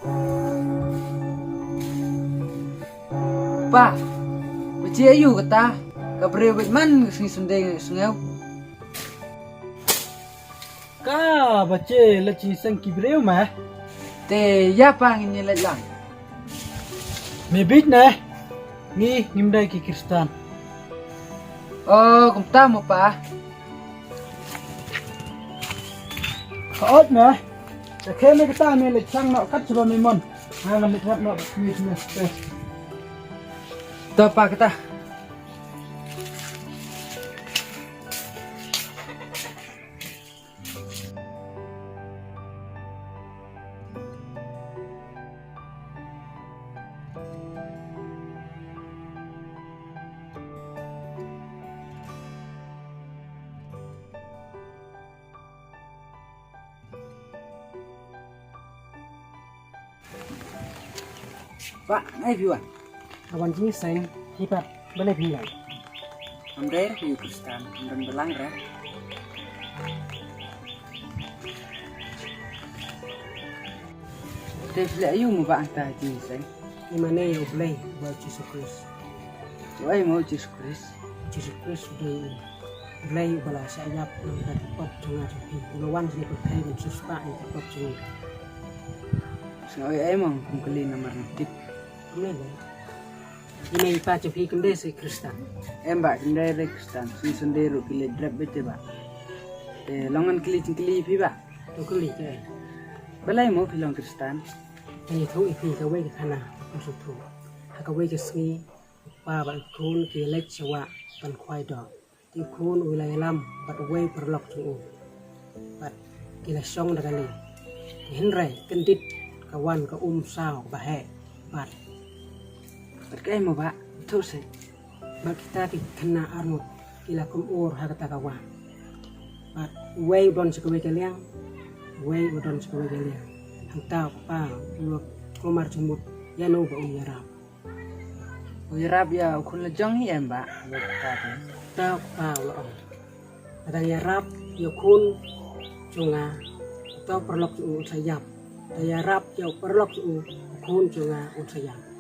Pa, baca ayu kata, kabre man sing sunday sungau. Ka baca leci sang kibreu mah. Te ya pa ngin let lang. Mebit nah. Ni ngimdai ki Kristan. Oh, kumta mo pa. Kaot nah. Sakhe me kita me le chang no kat coba memon. Hang me kat no ni ni. To pa kata. Pak, ai view ah. Awan ji sang hipat boleh bilang. Amder view Kristen, amdan belang ra. Te fle ayu mo ba anta ji sang. Di mana ya boleh buat Yesus Kristus. Wai mo Jesus Christ. Yesus Kristus boleh bala sayap nang kat pot junga pi. Lawan ji ko kai ben suspa ni pot junga. So ai mo kung kali namar tip. Boleh boleh. Ini pa pi kende si Kristan. Em ba kinde re Kristen, sing sunday ro kile drap bete ba. Te longan kili pi ba. Tu kali ke. Balai mo pilong Kristen. Ni thu ipi ka wei ka na su thu. Ha ka wei ka sni pa ba kun ki lek chawa pan khwai dog. Ti kun ulai lam bat wei perlok chu. Bat ki la song da kali. Hin rai kendit kawan ka sao ba he. Bat Berkai mo ba? Tuh sih. bat kita ki kena armut kila kum ur ha kata kawa. Bat wei don se ka wei ka liang. Wei don se ka wei ka liang. Hang tao pa lu komar jumut ya no ba yarap. Uyarap ya ukun lejong hi em ba. Tao pa lo. Ada yarap yo kun junga tao perlok u sayap. Da yarap yo perlok u kun junga u sayap.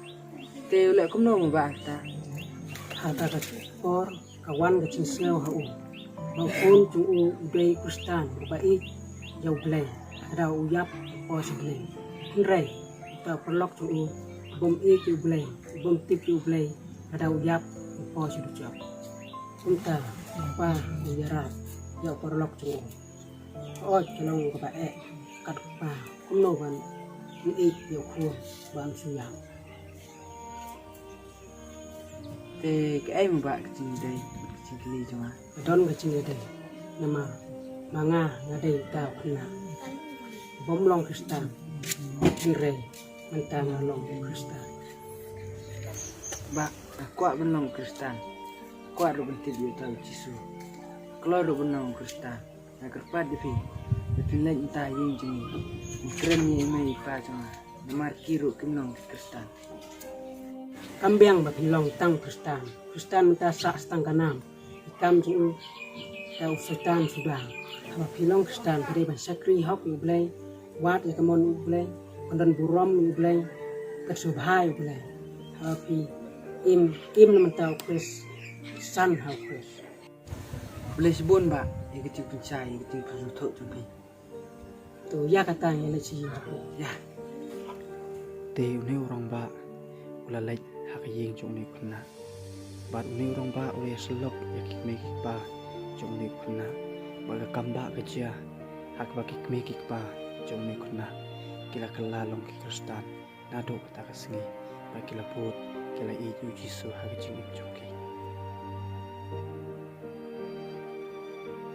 Te ulek kum no mo ba ta. Hata ka por kawan ka cinsel ha u. Ba kun ju u dei Kristan ba I yo blay. Ada u yap o se blay. Hinrai tao perlok ju u bom I ju blay. Bom tip ju blay. Ada u yap o se du job. Kunta pa u yarap yo perlok ju u. Oi kenong ka ba kat pa kum no ban I yo khu ban su yang. Te cái em mo ba kecil dai. Kecil kali cuma. Don ka cing dai nama manga ngadai tao kena bom long Kristan dire mentang long Kristan Ba, kuat benong Kristen. Kuat ro bentit yo tau Jisu. Kalau ro benong Kristen. Na kerpat depi. Depi lain entah yang jeni. Keren ni mai pa cuma. Namar kiro kenong Kristen. kambiang ba pilong tang Kristan Kristan minta sak stang kanam ikam jing tau setan sudah apa pilong Kristan beri ban sakri hok u blay wat ya kamon u blay kondan burom u blay kesubhai u blay tapi im mentau Kris san hau Kris Boleh sebun ba. Ya kecil pencai, kecil penutup jumpi. tu ya katanya leci Ya. Te uni orang ba ulalai hak yeng jong ni kuna. Bat uni orang ba uli selok ya kikme kikpa jong ni kuna. Baga kamba kerja hak ba kikme kikpa jong ni kuna. Kila kelalong ki Kristan nado kata kesengi. Ba kila put kila i Jisu hak jing jong ki.